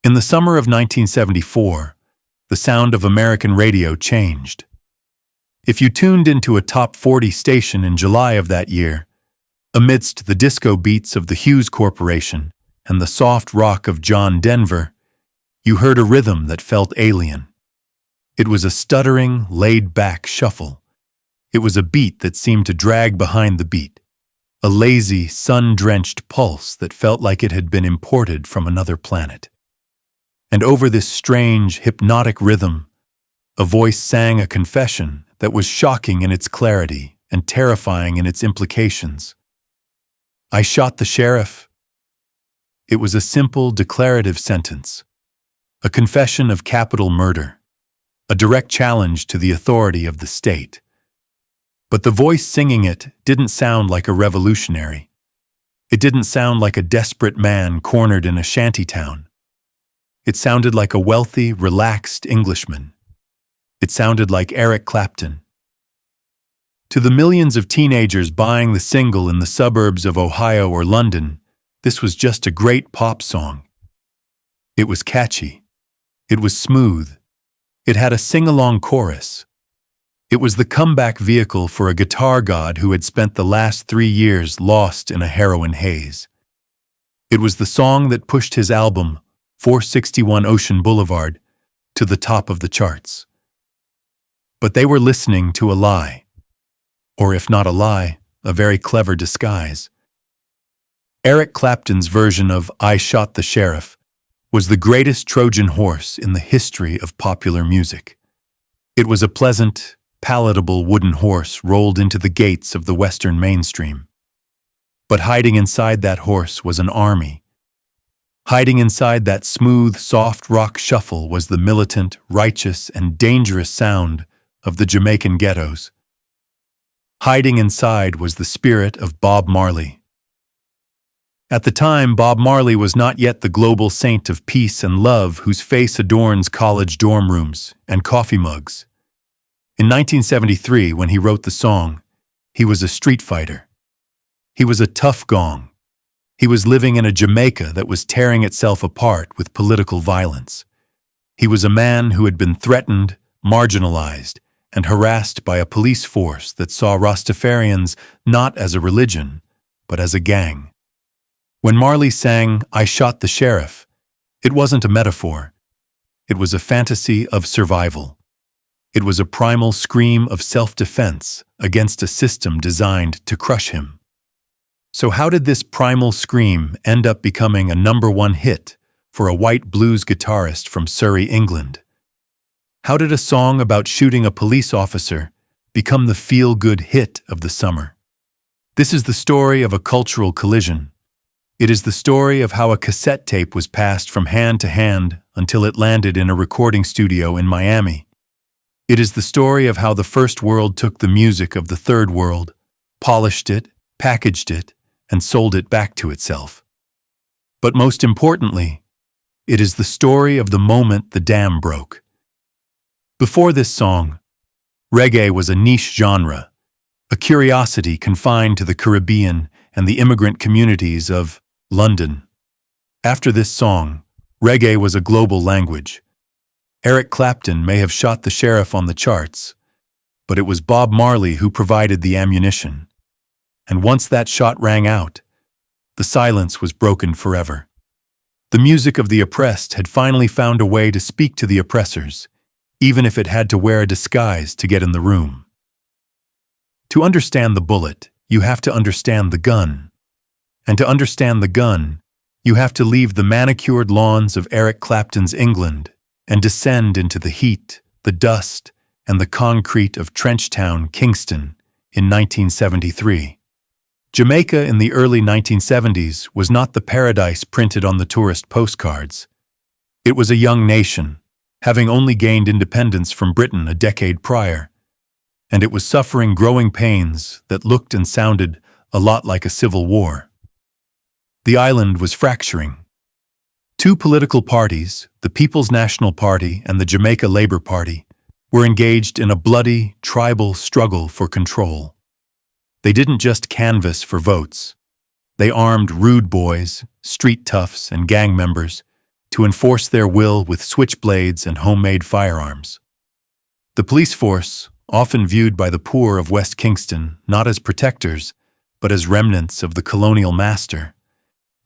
In the summer of 1974, the sound of American radio changed. If you tuned into a top 40 station in July of that year, amidst the disco beats of the Hughes Corporation and the soft rock of John Denver, you heard a rhythm that felt alien. It was a stuttering, laid-back shuffle. It was a beat that seemed to drag behind the beat, a lazy, sun-drenched pulse that felt like it had been imported from another planet. And over this strange, hypnotic rhythm, a voice sang a confession that was shocking in its clarity and terrifying in its implications. "I shot the sheriff." It was a simple, declarative sentence, a confession of capital murder, a direct challenge to the authority of the state. But the voice singing it didn't sound like a revolutionary. It didn't sound like a desperate man cornered in a shantytown. It sounded like a wealthy, relaxed Englishman. It sounded like Eric Clapton. To the millions of teenagers buying the single in the suburbs of Ohio or London, this was just a great pop song. It was catchy. It was smooth. It had a sing-along chorus. It was the comeback vehicle for a guitar god who had spent the last 3 years lost in a heroin haze. It was the song that pushed his album, 461 Ocean Boulevard, to the top of the charts. But they were listening to a lie. Or if not a lie, a very clever disguise. Eric Clapton's version of "I Shot the Sheriff" was the greatest Trojan horse in the history of popular music. It was a pleasant, palatable wooden horse rolled into the gates of the Western mainstream. But hiding inside that horse was an army. Hiding inside that smooth, soft rock shuffle was the militant, righteous, and dangerous sound of the Jamaican ghettos. Hiding inside was the spirit of Bob Marley. At the time, Bob Marley was not yet the global saint of peace and love whose face adorns college dorm rooms and coffee mugs. In 1973, when he wrote the song, he was a street fighter. He was a tough gong. He was living in a Jamaica that was tearing itself apart with political violence. He was a man who had been threatened, marginalized, and harassed by a police force that saw Rastafarians not as a religion, but as a gang. When Marley sang "I Shot the Sheriff," it wasn't a metaphor. It was a fantasy of survival. It was a primal scream of self-defense against a system designed to crush him. So how did this primal scream end up becoming a #1 hit for a white blues guitarist from Surrey, England? How did a song about shooting a police officer become the feel-good hit of the summer? This is the story of a cultural collision. It is the story of how a cassette tape was passed from hand to hand until it landed in a recording studio in Miami. It is the story of how the first world took the music of the third world, polished it, packaged it, and sold it back to itself. But most importantly, it is the story of the moment the dam broke. Before this song, reggae was a niche genre, a curiosity confined to the Caribbean and the immigrant communities of London. After this song, reggae was a global language. Eric Clapton may have shot the sheriff on the charts, but it was Bob Marley who provided the ammunition. And once that shot rang out, the silence was broken forever. The music of the oppressed had finally found a way to speak to the oppressors, even if it had to wear a disguise to get in the room. To understand the bullet, you have to understand the gun. And to understand the gun, you have to leave the manicured lawns of Eric Clapton's England and descend into the heat, the dust, and the concrete of Trenchtown, Kingston, in 1973. Jamaica in the early 1970s was not the paradise printed on the tourist postcards. It was a young nation, having only gained independence from Britain a decade prior, and it was suffering growing pains that looked and sounded a lot like a civil war. The island was fracturing. Two political parties, the People's National Party and the Jamaica Labour Party, were engaged in a bloody, tribal struggle for control. They didn't just canvass for votes. They armed rude boys, street toughs, and gang members to enforce their will with switchblades and homemade firearms. The police force, often viewed by the poor of West Kingston not as protectors, but as remnants of the colonial master,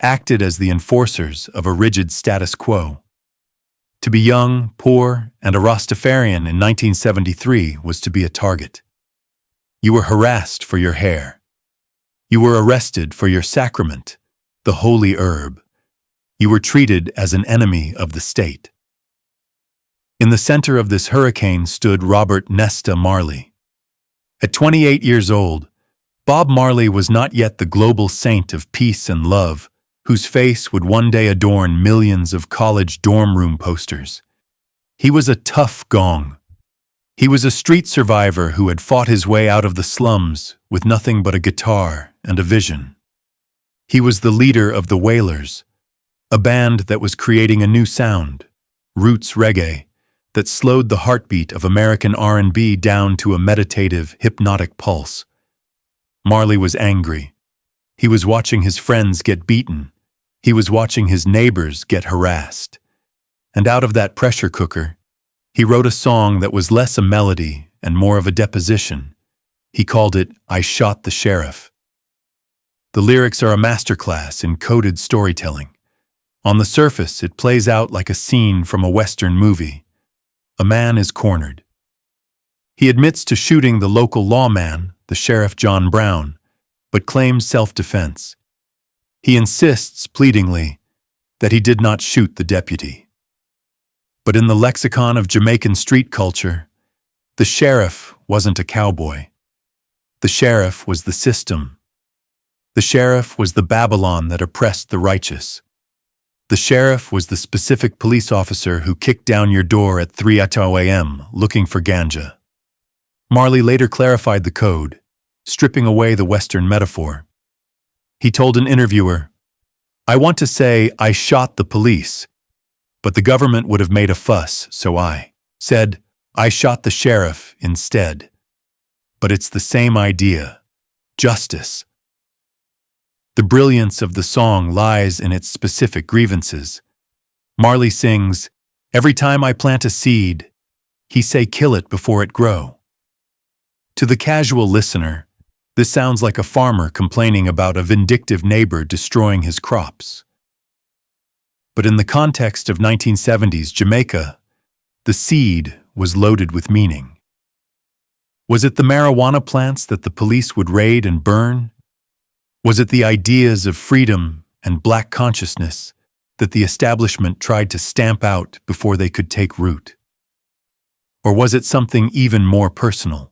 acted as the enforcers of a rigid status quo. To be young, poor, and a Rastafarian in 1973 was to be a target. You were harassed for your hair. You were arrested for your sacrament, the holy herb. You were treated as an enemy of the state. In the center of this hurricane stood Robert Nesta Marley. At 28 years old, Bob Marley was not yet the global saint of peace and love, whose face would one day adorn millions of college dorm room posters. He was a tough gong. He was a street survivor who had fought his way out of the slums with nothing but a guitar and a vision. He was the leader of the Wailers, a band that was creating a new sound, roots reggae, that slowed the heartbeat of American R&B down to a meditative, hypnotic pulse. Marley was angry. He was watching his friends get beaten. He was watching his neighbors get harassed. And out of that pressure cooker, he wrote a song that was less a melody and more of a deposition. He called it, "I Shot the Sheriff." The lyrics are a masterclass in coded storytelling. On the surface, it plays out like a scene from a Western movie. A man is cornered. He admits to shooting the local lawman, the Sheriff John Brown, but claims self-defense. He insists, pleadingly, that he did not shoot the deputy. But in the lexicon of Jamaican street culture, the sheriff wasn't a cowboy. The sheriff was the system. The sheriff was the Babylon that oppressed the righteous. The sheriff was the specific police officer who kicked down your door at 3 a.m. looking for ganja. Marley later clarified the code, stripping away the Western metaphor. He told an interviewer, "I want to say I shot the police, but the government would have made a fuss, so I said I shot the sheriff instead. But it's the same idea, justice." The brilliance of the song lies in its specific grievances. Marley sings, "Every time I plant a seed, he say kill it before it grow." To the casual listener, this sounds like a farmer complaining about a vindictive neighbor destroying his crops. But in the context of 1970s Jamaica, the seed was loaded with meaning. Was it the marijuana plants that the police would raid and burn? Was it the ideas of freedom and black consciousness that the establishment tried to stamp out before they could take root? Or was it something even more personal?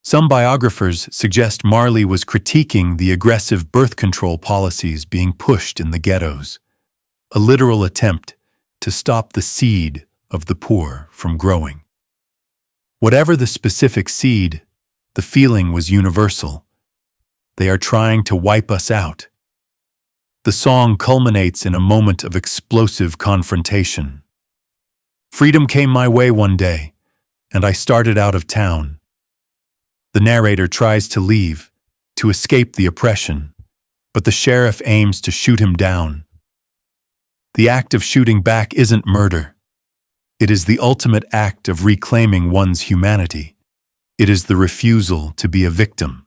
Some biographers suggest Marley was critiquing the aggressive birth control policies being pushed in the ghettos, a literal attempt to stop the seed of the poor from growing. Whatever the specific seed, the feeling was universal. They are trying to wipe us out. The song culminates in a moment of explosive confrontation. "Freedom came my way one day, and I started out of town." The narrator tries to leave, to escape the oppression, but the sheriff aims to shoot him down. The act of shooting back isn't murder. It is the ultimate act of reclaiming one's humanity. It is the refusal to be a victim.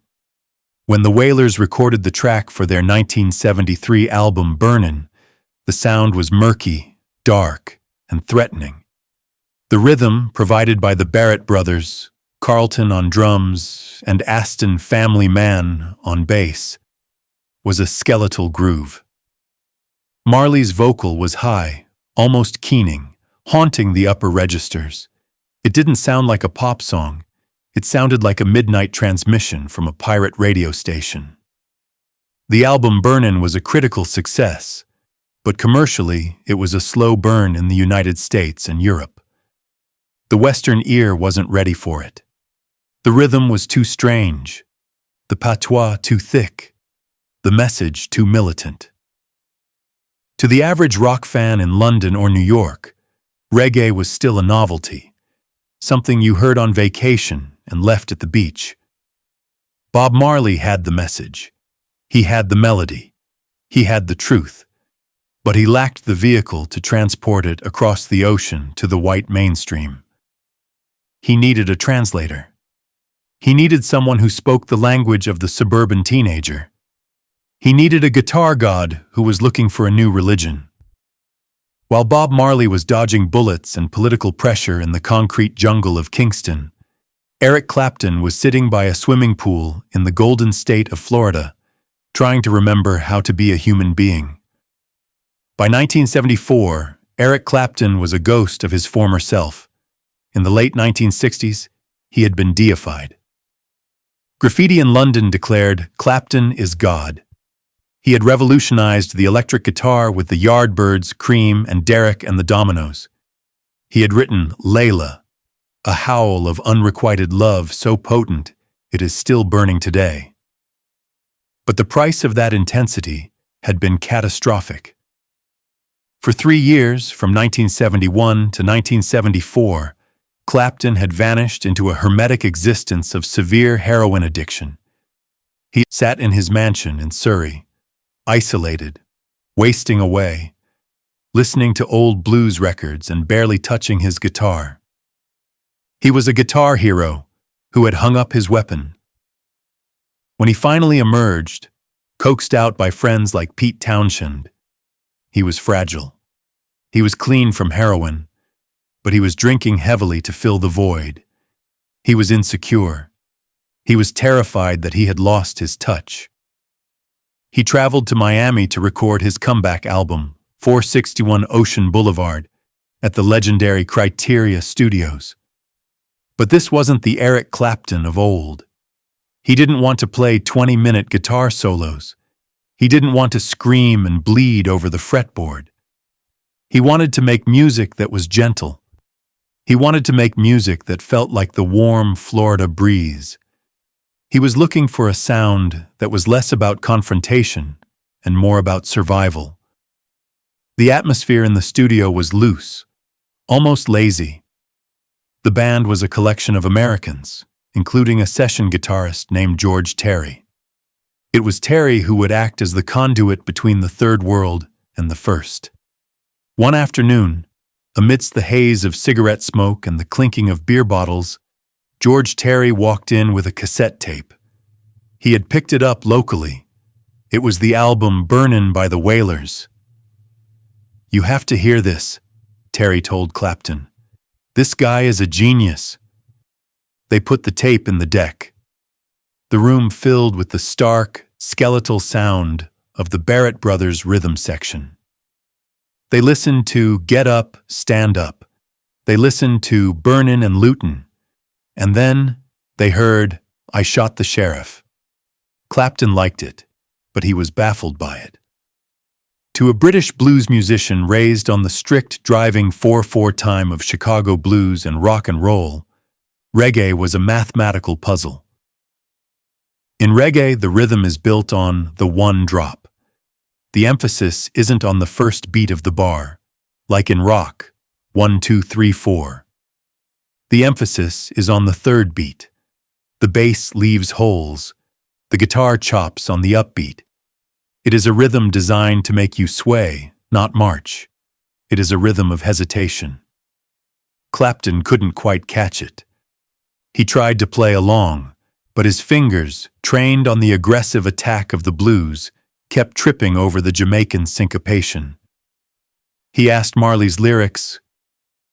When the Wailers recorded the track for their 1973 album Burnin', the sound was murky, dark, and threatening. The rhythm, provided by the Barrett brothers, Carlton on drums, and Aston Family Man on bass, was a skeletal groove. Marley's vocal was high, almost keening, haunting the upper registers. It didn't sound like a pop song. It sounded like a midnight transmission from a pirate radio station. The album Burnin' was a critical success, but commercially it was a slow burn in the United States and Europe. The Western ear wasn't ready for it. The rhythm was too strange, the patois too thick, the message too militant. To the average rock fan in London or New York, reggae was still a novelty, something you heard on vacation and left at the beach. Bob Marley had the message. He had the melody. He had the truth. but he lacked the vehicle to transport it across the ocean to the white mainstream. He needed a translator. He needed someone who spoke the language of the suburban teenager. He needed a guitar god who was looking for a new religion. While Bob Marley was dodging bullets and political pressure in the concrete jungle of Kingston, Eric Clapton was sitting by a swimming pool in the Golden State of Florida, trying to remember how to be a human being. By 1974, Eric Clapton was a ghost of his former self. In the late 1960s, he had been deified. Graffiti in London declared, "Clapton is God." He had revolutionized the electric guitar with the Yardbirds, Cream, and Derek and the Dominoes. He had written Layla, a howl of unrequited love so potent it is still burning today. But the price of that intensity had been catastrophic. For 3 years, from 1971 to 1974, Clapton had vanished into a hermetic existence of severe heroin addiction. He sat in his mansion in Surrey, isolated, wasting away, listening to old blues records and barely touching his guitar. He was a guitar hero who had hung up his weapon. When he finally emerged, coaxed out by friends like Pete Townshend, he was fragile. He was clean from heroin, but he was drinking heavily to fill the void. He was insecure. He was terrified that he had lost his touch. He traveled to Miami to record his comeback album, 461 Ocean Boulevard, at the legendary Criteria Studios. But this wasn't the Eric Clapton of old. He didn't want to play 20-minute guitar solos. He didn't want to scream and bleed over the fretboard. He wanted to make music that was gentle. He wanted to make music that felt like the warm Florida breeze. He was looking for a sound that was less about confrontation and more about survival. The atmosphere in the studio was loose, almost lazy. The band was a collection of Americans, including a session guitarist named George Terry. It was Terry who would act as the conduit between the third world and the first. One afternoon, amidst the haze of cigarette smoke and the clinking of beer bottles, George Terry walked in with a cassette tape. He had picked it up locally. It was the album Burnin' by the Wailers. "You have to hear this," Terry told Clapton. "This guy is a genius." They put the tape in the deck. The room filled with the stark, skeletal sound of the Barrett Brothers rhythm section. They listened to Get Up, Stand Up. They listened to Burnin' and Lootin'. And then they heard I Shot the Sheriff. Clapton liked it, but he was baffled by it. To a British blues musician raised on the strict driving 4/4 time of Chicago blues and rock and roll, reggae was a mathematical puzzle. In reggae, the rhythm is built on the one drop. The emphasis isn't on the first beat of the bar, like in rock, 1, 2, 3, 4. The emphasis is on the third beat. The bass leaves holes. The guitar chops on the upbeat. It is a rhythm designed to make you sway, not march. It is a rhythm of hesitation. Clapton couldn't quite catch it. He tried to play along, but his fingers, trained on the aggressive attack of the blues, kept tripping over the Jamaican syncopation. He asked Marley's lyrics,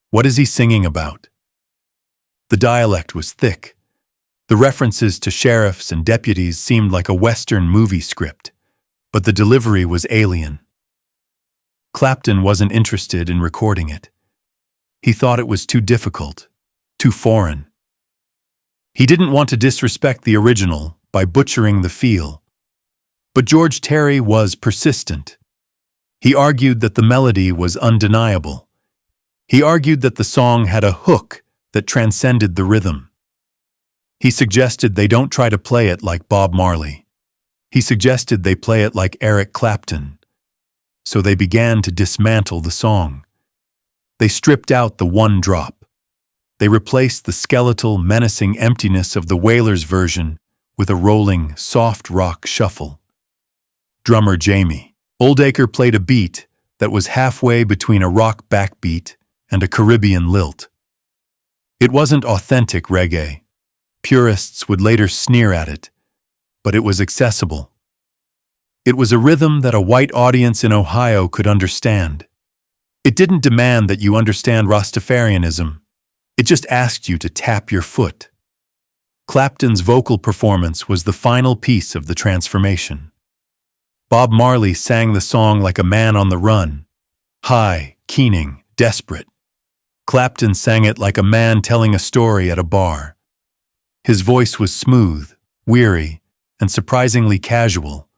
"What is he singing about?" The dialect was thick. The references to sheriffs and deputies seemed like a Western movie script, but the delivery was alien. Clapton wasn't interested in recording it. He thought it was too difficult, too foreign. He didn't want to disrespect the original by butchering the feel. But George Terry was persistent. He argued that the melody was undeniable. He argued that the song had a hook that transcended the rhythm. He suggested they don't try to play it like Bob Marley. He suggested they play it like Eric Clapton. So they began to dismantle the song. They stripped out the one drop. They replaced the skeletal, menacing emptiness of the Wailers version with a rolling, soft rock shuffle. Drummer Jamie Oldacre played a beat that was halfway between a rock backbeat and a Caribbean lilt. It wasn't authentic reggae. Purists would later sneer at it, but it was accessible. It was a rhythm that a white audience in Ohio could understand. It didn't demand that you understand Rastafarianism. It just asked you to tap your foot. Clapton's vocal performance was the final piece of the transformation. Bob Marley sang the song like a man on the run, high, keening, desperate. Clapton sang it like a man telling a story at a bar. His voice was smooth, weary, and surprisingly casual.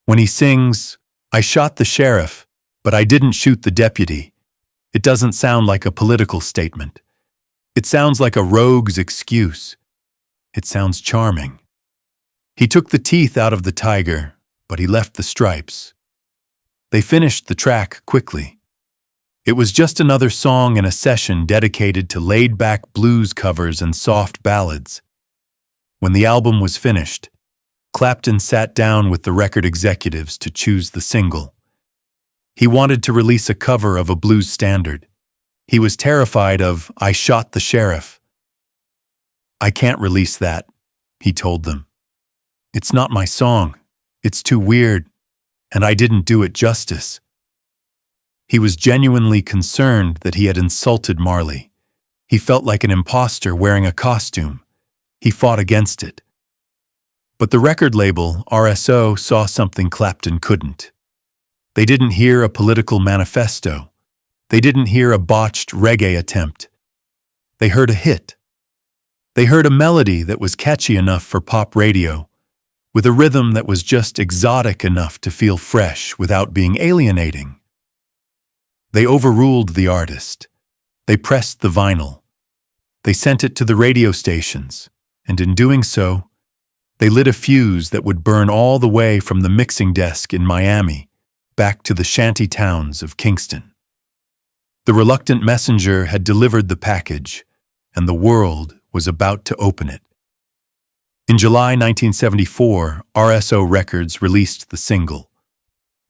When he sings, "I shot the sheriff, but I didn't shoot the deputy," it doesn't sound like a political statement. It sounds like a rogue's excuse. It sounds charming. He took the teeth out of the tiger, but he left the stripes. They finished the track quickly. It was just another song in a session dedicated to laid-back blues covers and soft ballads. When the album was finished, Clapton sat down with the record executives to choose the single. He wanted to release a cover of a blues standard. He was terrified of "I Shot the Sheriff." "I can't release that," he told them. "It's not my song. It's too weird, and I didn't do it justice." He was genuinely concerned that he had insulted Marley. He felt like an imposter wearing a costume. He fought against it. But the record label, RSO, saw something Clapton couldn't. They didn't hear a political manifesto. They didn't hear a botched reggae attempt. They heard a hit. They heard a melody that was catchy enough for pop radio, with a rhythm that was just exotic enough to feel fresh without being alienating. They overruled the artist. They pressed the vinyl. They sent it to the radio stations, and in doing so, they lit a fuse that would burn all the way from the mixing desk in Miami back to the shanty towns of Kingston. The reluctant messenger had delivered the package, and the world was about to open it. In July 1974, RSO Records released the single.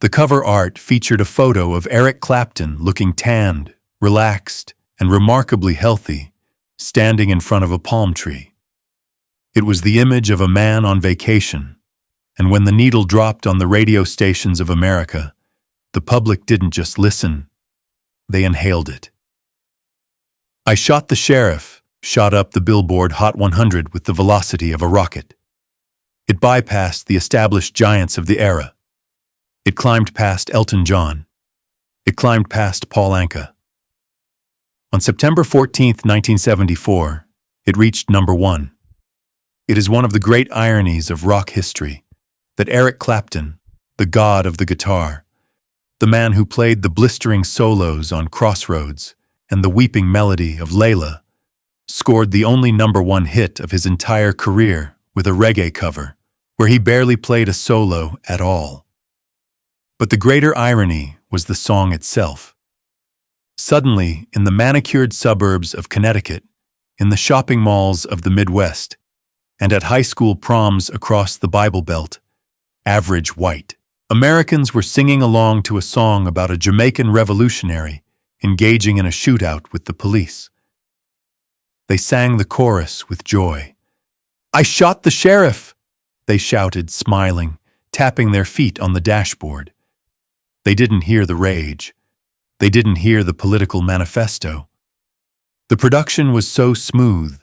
The cover art featured a photo of Eric Clapton looking tanned, relaxed, and remarkably healthy, standing in front of a palm tree. It was the image of a man on vacation, and when the needle dropped on the radio stations of America, the public didn't just listen, they inhaled it. "I Shot the Sheriff" shot up the Billboard Hot 100 with the velocity of a rocket. It bypassed the established giants of the era. It climbed past Elton John. It climbed past Paul Anka. On September 14, 1974, it reached number 1. It is one of the great ironies of rock history that Eric Clapton, the god of the guitar, the man who played the blistering solos on Crossroads and the weeping melody of Layla, scored the only number 1 hit of his entire career with a reggae cover, where he barely played a solo at all. But the greater irony was the song itself. Suddenly, in the manicured suburbs of Connecticut, in the shopping malls of the Midwest, and at high school proms across the Bible Belt, average white Americans were singing along to a song about a Jamaican revolutionary engaging in a shootout with the police. They sang the chorus with joy. "I shot the sheriff!" they shouted, smiling, tapping their feet on the dashboard. They didn't hear the rage. They didn't hear the political manifesto. The production was so smooth,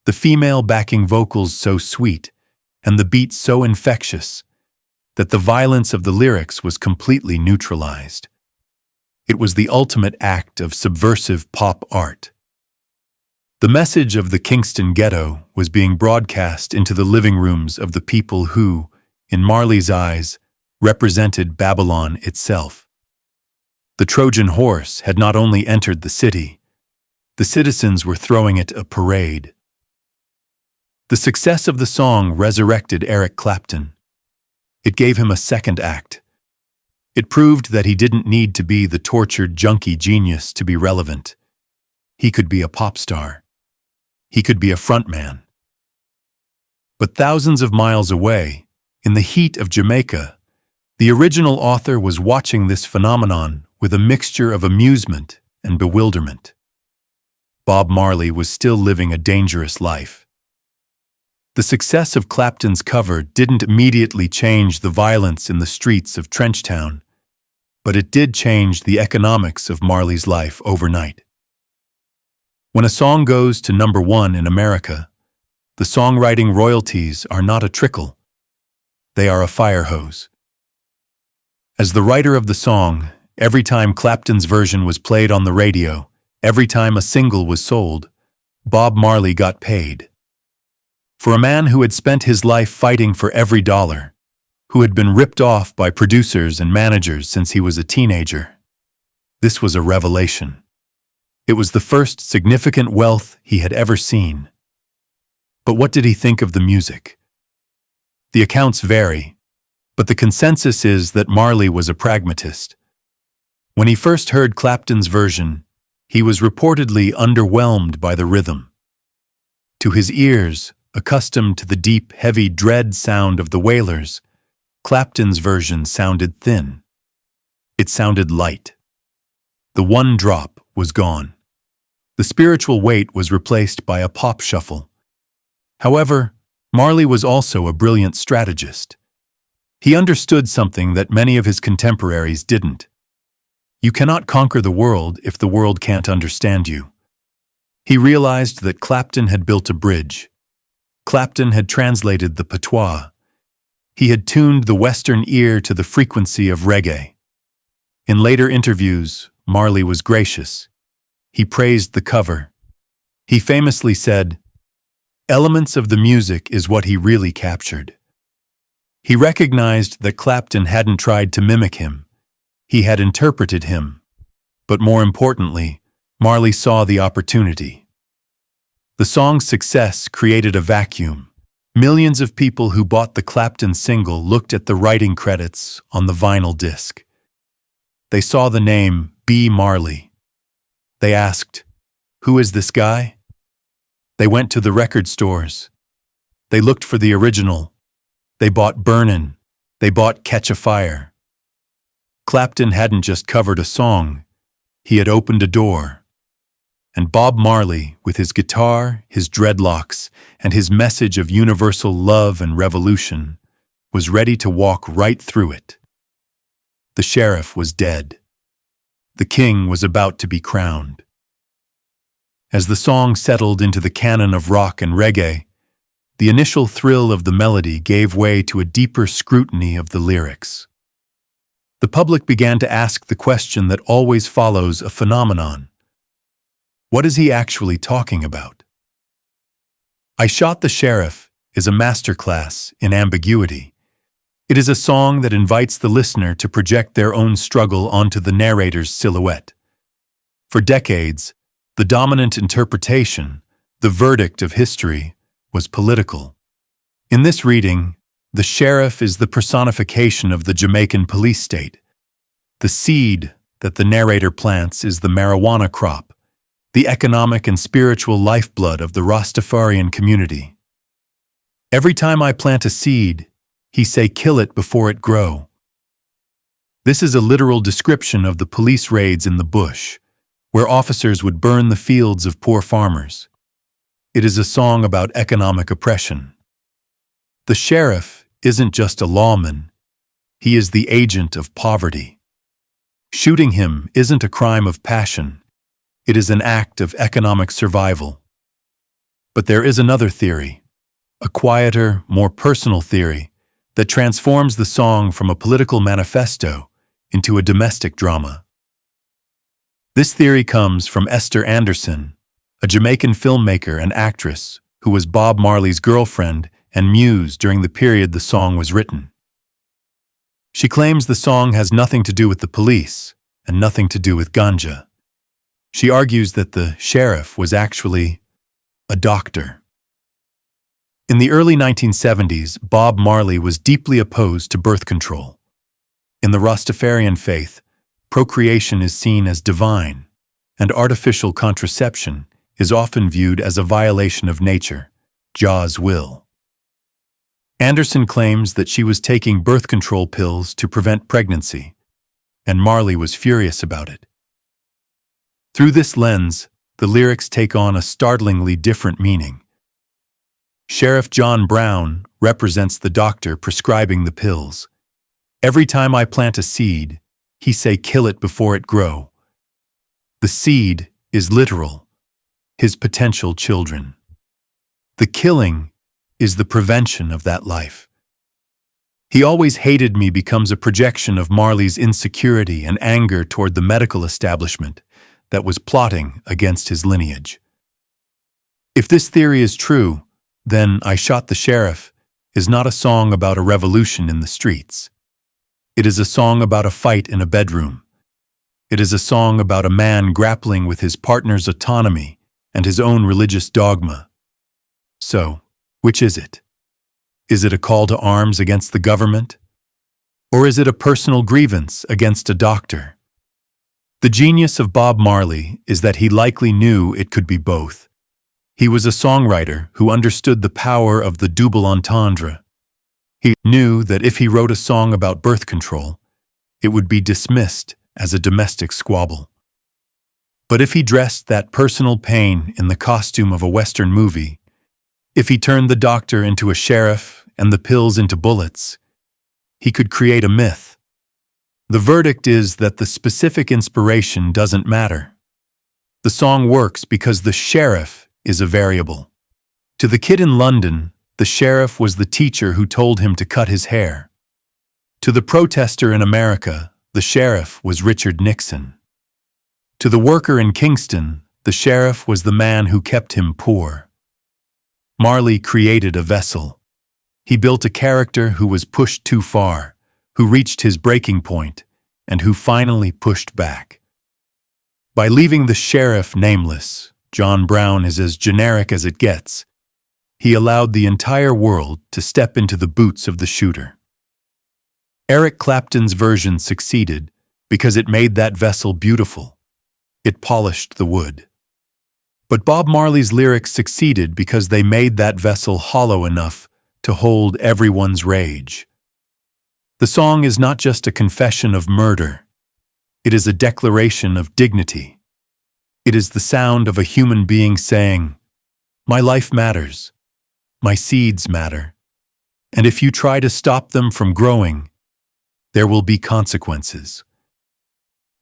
the female backing vocals so sweet, and the beat so infectious, that the violence of the lyrics was completely neutralized. It was the ultimate act of subversive pop art. The message of the Kingston ghetto was being broadcast into the living rooms of the people who, in Marley's eyes, represented Babylon itself. The Trojan horse had not only entered the city, the citizens were throwing it a parade. The success of the song resurrected Eric Clapton. It gave him a second act. It proved that he didn't need to be the tortured junkie genius to be relevant. He could be a pop star. He could be a frontman. But thousands of miles away, in the heat of Jamaica, The original author was watching this phenomenon with a mixture of amusement and bewilderment. Bob Marley was still living a dangerous life. The success of Clapton's cover didn't immediately change the violence in the streets of Trenchtown, but it did change the economics of Marley's life overnight. When a song goes to #1 in America, the songwriting royalties are not a trickle. They are a fire hose. As the writer of the song, every time Clapton's version was played on the radio, every time a single was sold, Bob Marley got paid. For a man who had spent his life fighting for every dollar, who had been ripped off by producers and managers since he was a teenager, this was a revelation. It was the first significant wealth he had ever seen. But what did he think of the music? The accounts vary, but the consensus is that Marley was a pragmatist. When he first heard Clapton's version, he was reportedly underwhelmed by the rhythm. To his ears, accustomed to the deep, heavy dread sound of the Wailers, Clapton's version sounded thin. It sounded light. The one drop was gone. The spiritual weight was replaced by a pop shuffle. However, Marley was also a brilliant strategist. He understood something that many of his contemporaries didn't. You cannot conquer the world if the world can't understand you. He realized that Clapton had built a bridge. Clapton had translated the patois. He had tuned the Western ear to the frequency of reggae. In later interviews, Marley was gracious. He praised the cover. He famously said, "Elements of the music is what he really captured." He recognized that Clapton hadn't tried to mimic him. He had interpreted him. But more importantly, Marley saw the opportunity. The song's success created a vacuum. Millions of people who bought the Clapton single looked at the writing credits on the vinyl disc. They saw the name B. Marley. They asked, "Who is this guy?" They went to the record stores. They looked for the original. They bought Burnin'. They bought Catch a Fire. Clapton hadn't just covered a song. He had opened a door. And Bob Marley, with his guitar, his dreadlocks, and his message of universal love and revolution, was ready to walk right through it. The sheriff was dead. The king was about to be crowned. As the song settled into the canon of rock and reggae, the initial thrill of the melody gave way to a deeper scrutiny of the lyrics. The public began to ask the question that always follows a phenomenon. What is he actually talking about? I Shot the Sheriff is a masterclass in ambiguity. It is a song that invites the listener to project their own struggle onto the narrator's silhouette. For decades, the dominant interpretation, the verdict of history, was political. In this reading, the sheriff is the personification of the Jamaican police state. The seed that the narrator plants is the marijuana crop, the economic and spiritual lifeblood of the Rastafarian community. Every time I plant a seed, he say kill it before it grow. This is a literal description of the police raids in the bush, where officers would burn the fields of poor farmers. It is a song about economic oppression. The sheriff isn't just a lawman, he is the agent of poverty. Shooting him isn't a crime of passion, it is an act of economic survival. But there is another theory, a quieter, more personal theory, that transforms the song from a political manifesto into a domestic drama. This theory comes from Esther Anderson, a Jamaican filmmaker and actress who was Bob Marley's girlfriend and muse during the period the song was written. She claims the song has nothing to do with the police and nothing to do with ganja. She argues that the sheriff was actually a doctor. In the early 1970s, Bob Marley was deeply opposed to birth control. In the Rastafarian faith, procreation is seen as divine, and artificial contraception is often viewed as a violation of nature, Jah's will. Anderson claims that she was taking birth control pills to prevent pregnancy, and Marley was furious about it. Through this lens, the lyrics take on a startlingly different meaning. Sheriff John Brown represents the doctor prescribing the pills. Every time I plant a seed, he say kill it before it grow. The seed is literal, his potential children. The killing is the prevention of that life. He always hated me becomes a projection of Marley's insecurity and anger toward the medical establishment that was plotting against his lineage. If this theory is true, then I Shot the Sheriff is not a song about a revolution in the streets. It is a song about a fight in a bedroom. It is a song about a man grappling with his partner's autonomy and his own religious dogma. So, which is it? Is it a call to arms against the government? Or is it a personal grievance against a doctor? The genius of Bob Marley is that he likely knew it could be both. He was a songwriter who understood the power of the double entendre. He knew that if he wrote a song about birth control, it would be dismissed as a domestic squabble. But if he dressed that personal pain in the costume of a Western movie, if he turned the doctor into a sheriff and the pills into bullets, he could create a myth. The verdict is that the specific inspiration doesn't matter. The song works because the sheriff is a variable. To the kid in London, the sheriff was the teacher who told him to cut his hair. To the protester in America, the sheriff was Richard Nixon. To the worker in Kingston, the sheriff was the man who kept him poor. Marley created a vessel. He built a character who was pushed too far, who reached his breaking point, and who finally pushed back. By leaving the sheriff nameless, John Brown is as generic as it gets. He allowed the entire world to step into the boots of the shooter. Eric Clapton's version succeeded because it made that vessel beautiful. It polished the wood. But Bob Marley's lyrics succeeded because they made that vessel hollow enough to hold everyone's rage. The song is not just a confession of murder. It is a declaration of dignity. It is the sound of a human being saying, "My life matters. My seeds matter. And if you try to stop them from growing, there will be consequences."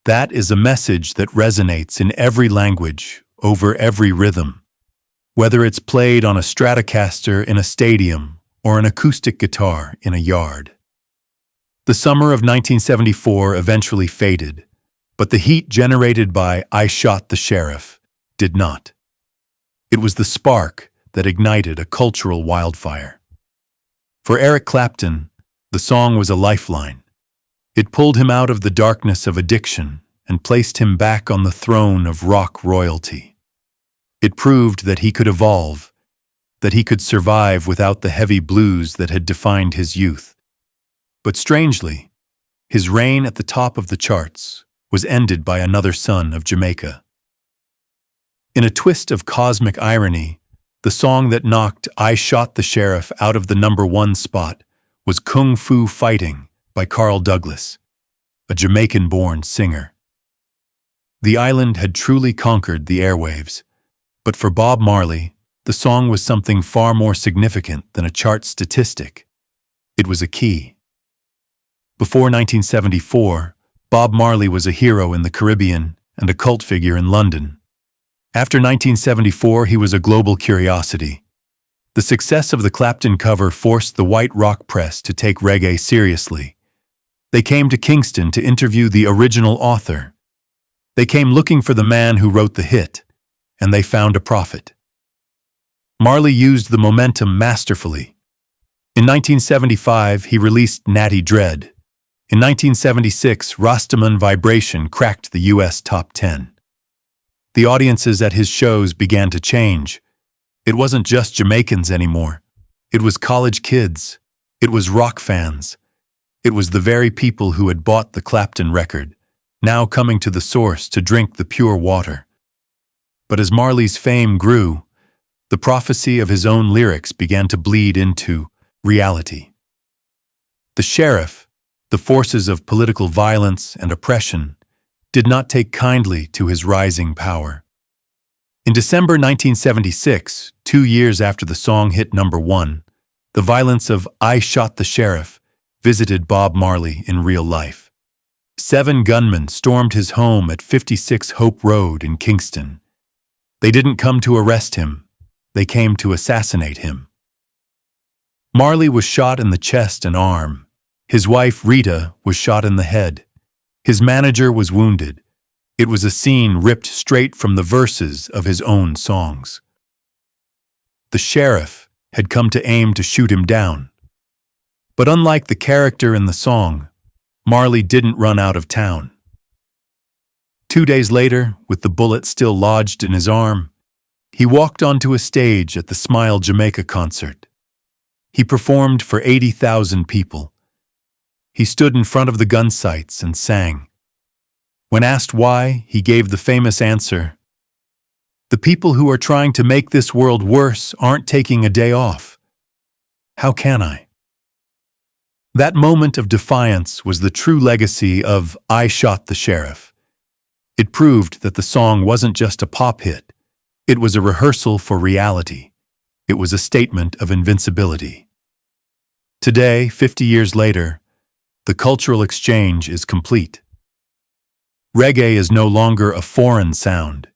That is a message that resonates in every language, over every rhythm, whether it's played on a Stratocaster in a stadium or an acoustic guitar in a yard. The summer of 1974 eventually faded, but the heat generated by I Shot the Sheriff did not. It was the spark that ignited a cultural wildfire. For Eric Clapton, the song was a lifeline. It pulled him out of the darkness of addiction and placed him back on the throne of rock royalty. It proved that he could evolve, that he could survive without the heavy blues that had defined his youth. But strangely, his reign at the top of the charts was ended by another son of Jamaica. In a twist of cosmic irony, the song that knocked I Shot the Sheriff out of the #1 spot was Kung Fu Fighting by Carl Douglas, a Jamaican-born singer. The island had truly conquered the airwaves, but for Bob Marley, the song was something far more significant than a chart statistic. It was a key. Before 1974, Bob Marley was a hero in the Caribbean and a cult figure in London. After 1974, he was a global curiosity. The success of the Clapton cover forced the white rock press to take reggae seriously. They came to Kingston to interview the original author. They came looking for the man who wrote the hit, and they found a prophet. Marley used the momentum masterfully. In 1975, he released Natty Dread. In 1976, Rastaman Vibration cracked the US top 10. The audiences at his shows began to change. It wasn't just Jamaicans anymore. It was college kids. It was rock fans. It was the very people who had bought the Clapton record, now coming to the source to drink the pure water. But as Marley's fame grew, the prophecy of his own lyrics began to bleed into reality. The sheriff, the forces of political violence and oppression, did not take kindly to his rising power. In December 1976, 2 years after the song hit #1, the violence of "I Shot the Sheriff" visited Bob Marley in real life. 7 gunmen stormed his home at 56 Hope Road in Kingston. They didn't come to arrest him, they came to assassinate him. Marley was shot in the chest and arm. His wife, Rita, was shot in the head. His manager was wounded. It was a scene ripped straight from the verses of his own songs. The sheriff had come to aim to shoot him down. But unlike the character in the song, Marley didn't run out of town. 2 days later, with the bullet still lodged in his arm, he walked onto a stage at the Smile Jamaica concert. He performed for 80,000 people. He stood in front of the gun sights and sang. When asked why, he gave the famous answer, "The people who are trying to make this world worse aren't taking a day off. How can I?" That moment of defiance was the true legacy of "I Shot the Sheriff." It proved that the song wasn't just a pop hit. It was a rehearsal for reality. It was a statement of invincibility. Today, 50 years later, the cultural exchange is complete. Reggae is no longer a foreign sound.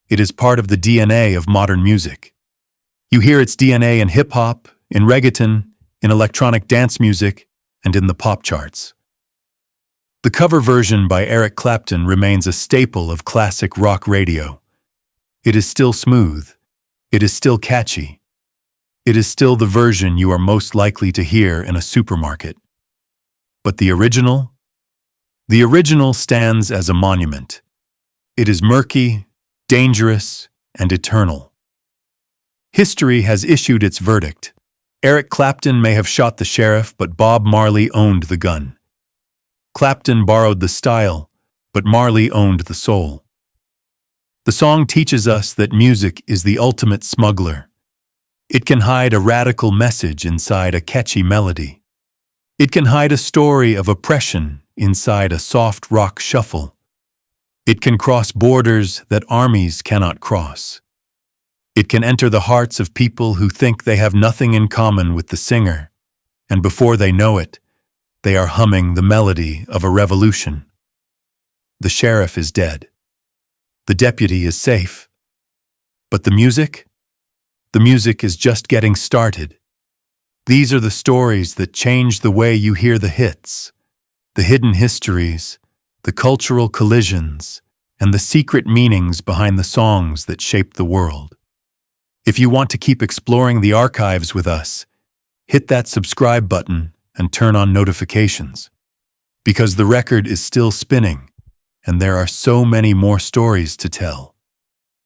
It is part of the DNA of modern music. You hear its DNA in hip-hop, in reggaeton, in electronic dance music, and in the pop charts. The cover version by Eric Clapton remains a staple of classic rock radio. It is still smooth. It is still catchy. It is still the version you are most likely to hear in a supermarket. But the original? The original stands as a monument. It is murky, dangerous, and eternal. History has issued its verdict. Eric Clapton may have shot the sheriff, but Bob Marley owned the gun. Clapton borrowed the style, but Marley owned the soul. The song teaches us that music is the ultimate smuggler. It can hide a radical message inside a catchy melody. It can hide a story of oppression inside a soft rock shuffle. It can cross borders that armies cannot cross. It can enter the hearts of people who think they have nothing in common with the singer, and before they know it, they are humming the melody of a revolution. The sheriff is dead. The deputy is safe. But the music? The music is just getting started. These are the stories that change the way you hear the hits, the hidden histories, the cultural collisions, and the secret meanings behind the songs that shaped the world. If you want to keep exploring the archives with us, hit that subscribe button and turn on notifications. Because the record is still spinning, and there are so many more stories to tell.